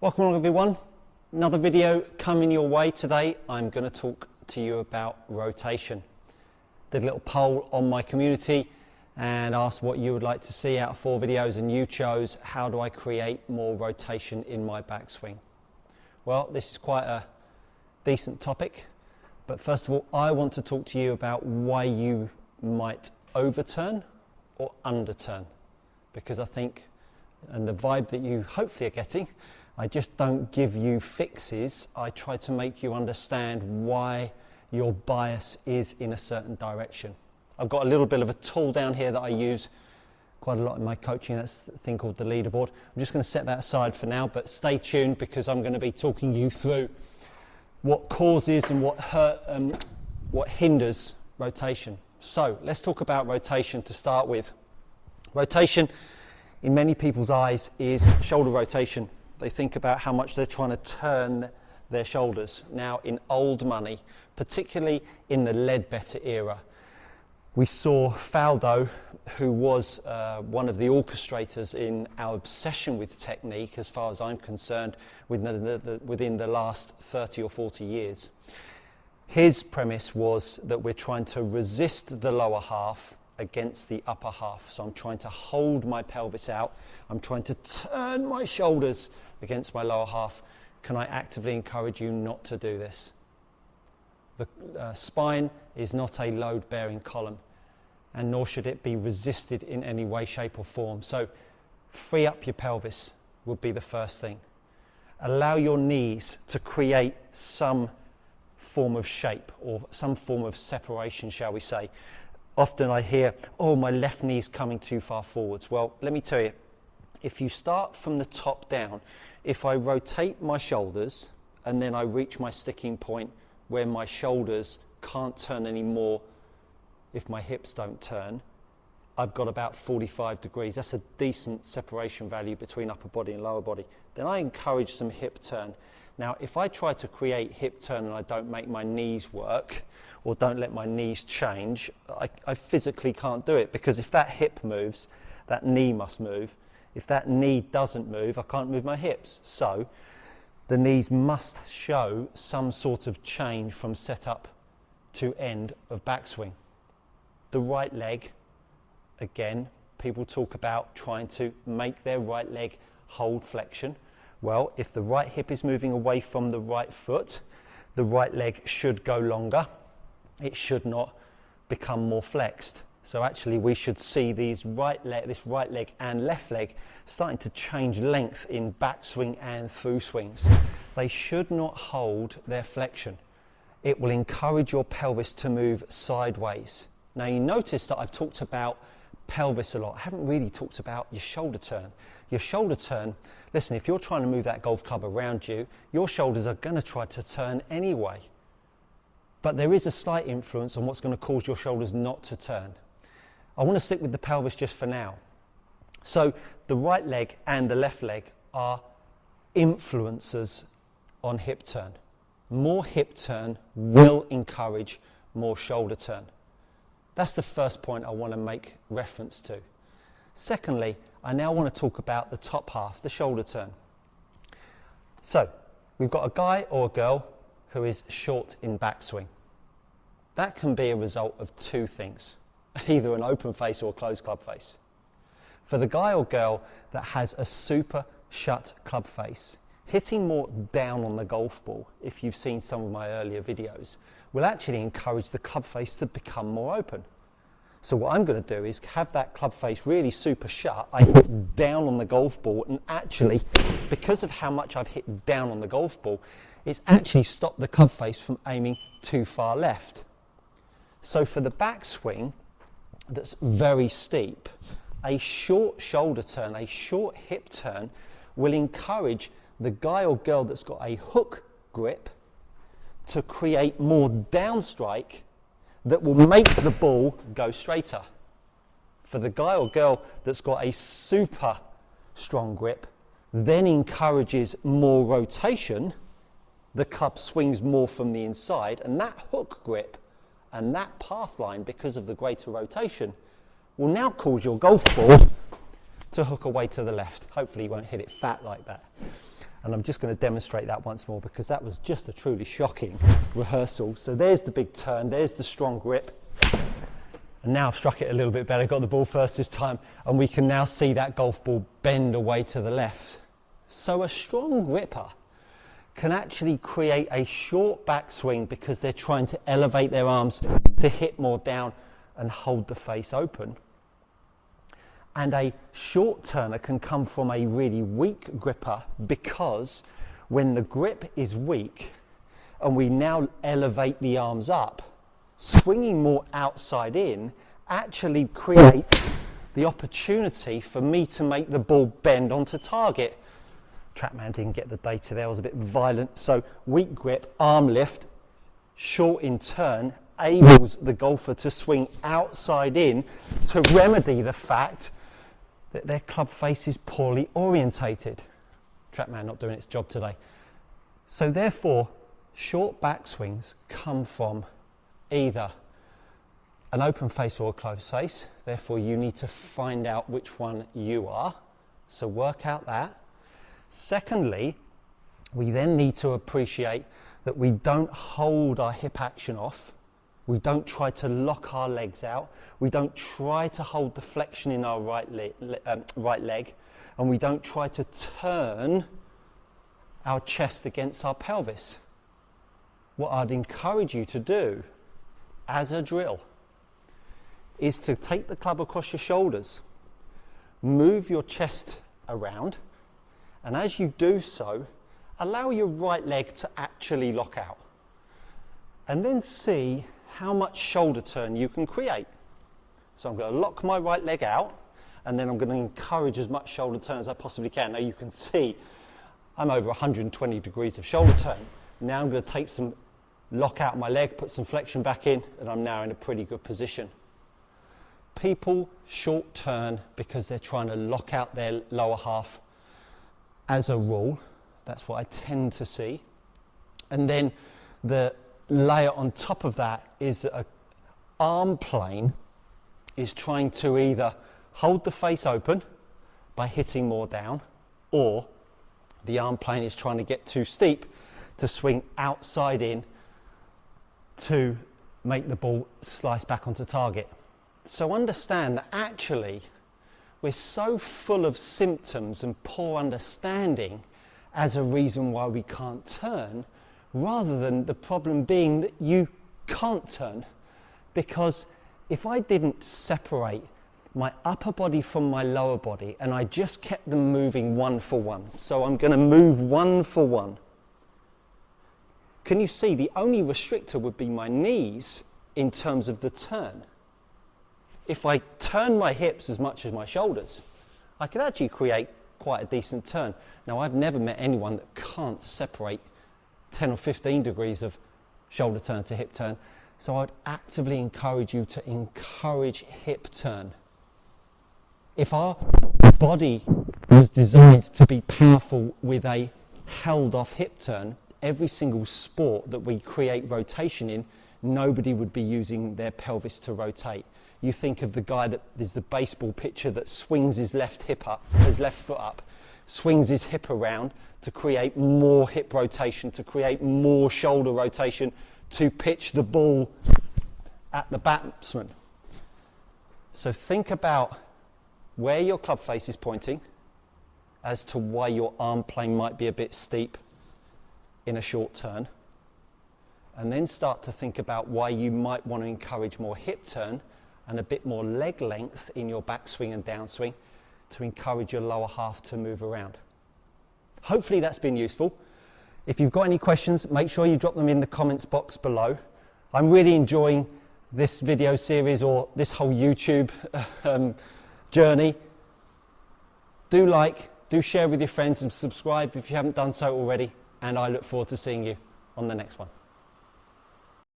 Welcome along everyone, another video coming your way. Today I'm going to talk to you about rotation. Did a little poll on my community and asked what you would like to see out of 4 videos, and you chose how do I create more rotation in my backswing. Well, this is quite a decent topic, but first of all I want to talk to you about why you might overturn or underturn, because I think, and the vibe that you hopefully are getting, I just don't give you fixes. I try to make you understand why your bias is in a certain direction. I've got a little bit of a tool down here that I use quite a lot in my coaching. That's a thing called the leaderboard. I'm just going to set that aside for now, but stay tuned because I'm going to be talking you through what causes and what hinders rotation. So let's talk about rotation to start with. Rotation, in many people's eyes, is shoulder rotation. They think about how much they're trying to turn their shoulders. Now, in old money, particularly in the Ledbetter era, we saw Faldo, who was one of the orchestrators in our obsession with technique, as far as I'm concerned, within the last 30 or 40 years. His premise was that we're trying to resist the lower half against the upper half. So I'm trying to hold my pelvis out. I'm trying to turn my shoulders against my lower half. Can I actively encourage you not to do this? The spine is not a load-bearing column, and nor should it be resisted in any way, shape or form. So free up your pelvis would be the first thing. Allow your knees to create some form of shape or some form of separation, shall we say. Often I hear, oh, my left knee's coming too far forwards. Well, let me tell you, if you start from the top down, if I rotate my shoulders and then I reach my sticking point where my shoulders can't turn anymore if my hips don't turn, I've got about 45 degrees. That's a decent separation value between upper body and lower body. Then I encourage some hip turn. Now, if I try to create hip turn and I don't make my knees work, or don't let my knees change, I physically can't do it, because if that hip moves, that knee must move. If that knee doesn't move, I can't move my hips. So the knees must show some sort of change from setup to end of backswing. The right leg, again, people talk about trying to make their right leg hold flexion. Well, if the right hip is moving away from the right foot, the right leg should go longer. It should not become more flexed. So actually we should see this right leg and left leg starting to change length in backswing and through swings. They should not hold their flexion. It will encourage your pelvis to move sideways. Now you notice that I've talked about pelvis a lot. I haven't really talked about your shoulder turn. Your shoulder turn, listen, if you're trying to move that golf club around you, your shoulders are going to try to turn anyway. But there is a slight influence on what's going to cause your shoulders not to turn. I want to stick with the pelvis just for now. So the right leg and the left leg are influencers on hip turn. More hip turn will encourage more shoulder turn. That's the first point I want to make reference to. Secondly, I now want to talk about the top half, the shoulder turn. So we've got a guy or a girl who is short in backswing. That can be a result of 2 things, either an open face or a closed club face. For the guy or girl that has a super shut club face, hitting more down on the golf ball, if you've seen some of my earlier videos, will actually encourage the club face to become more open. So what I'm going to do is have that club face really super shut. I hit down on the golf ball, and actually, because of how much I've hit down on the golf ball, it's actually stopped the club face from aiming too far left. So for the backswing that's very steep, a short shoulder turn, a short hip turn will encourage the guy or girl that's got a hook grip to create more downstrike that will make the ball go straighter. For the guy or girl that's got a super strong grip, then encourages more rotation, the club swings more from the inside, and that hook grip and that path line, because of the greater rotation, will now cause your golf ball to hook away to the left. Hopefully you won't hit it fat like that. And I'm just going to demonstrate that once more because that was just a truly shocking rehearsal. So there's the big turn, there's the strong grip. And now I've struck it a little bit better, got the ball first this time, and we can now see that golf ball bend away to the left. So a strong gripper can actually create a short backswing because they're trying to elevate their arms to hit more down and hold the face open. And a short turner can come from a really weak gripper because when the grip is weak and we now elevate the arms up, swinging more outside in actually creates the opportunity for me to make the ball bend onto target. Trackman didn't get the data there, I was a bit violent. So weak grip, arm lift, short in turn, enables the golfer to swing outside in to remedy the fact that their club face is poorly orientated. Trackman not doing its job today. So therefore, short backswings come from either an open face or a closed face. Therefore, you need to find out which one you are. So work out that. Secondly, we then need to appreciate that we don't hold our hip action off. We don't try to lock our legs out. We don't try to hold the flexion in our right leg. And we don't try to turn our chest against our pelvis. What I'd encourage you to do as a drill is to take the club across your shoulders, move your chest around, and as you do so, allow your right leg to actually lock out. And then see how much shoulder turn you can create. So I'm going to lock my right leg out, and then I'm going to encourage as much shoulder turn as I possibly can. Now you can see I'm over 120 degrees of shoulder turn. Now I'm going to take some lock out my leg, put some flexion back in, and I'm now in a pretty good position. People short turn because they're trying to lock out their lower half as a rule. That's what I tend to see. And then the layer on top of that is that an arm plane is trying to either hold the face open by hitting more down, or the arm plane is trying to get too steep to swing outside in to make the ball slice back onto target. So understand that actually we're so full of symptoms and poor understanding as a reason why we can't turn, rather than the problem being that you can't turn. Because if I didn't separate my upper body from my lower body and I just kept them moving one for one, so I'm going to move one for one, can you see the only restrictor would be my knees in terms of the turn? If I turn my hips as much as my shoulders, I could actually create quite a decent turn. Now, I've never met anyone that can't separate 10 or 15 degrees of shoulder turn to hip turn. So I'd actively encourage you to encourage hip turn. If our body was designed to be powerful with a held off hip turn, every single sport that we create rotation in, nobody would be using their pelvis to rotate. You think of the guy that is the baseball pitcher that swings his left foot up, swings his hip around to create more hip rotation, to create more shoulder rotation, to pitch the ball at the batsman. So think about where your club face is pointing as to why your arm plane might be a bit steep in a short turn. And then start to think about why you might want to encourage more hip turn and a bit more leg length in your backswing and downswing to encourage your lower half to move around. Hopefully that's been useful. If you've got any questions, make sure you drop them in the comments box below. I'm really enjoying this video series, or this whole YouTube journey. Do like, do share with your friends, and subscribe if you haven't done so already. And I look forward to seeing you on the next one.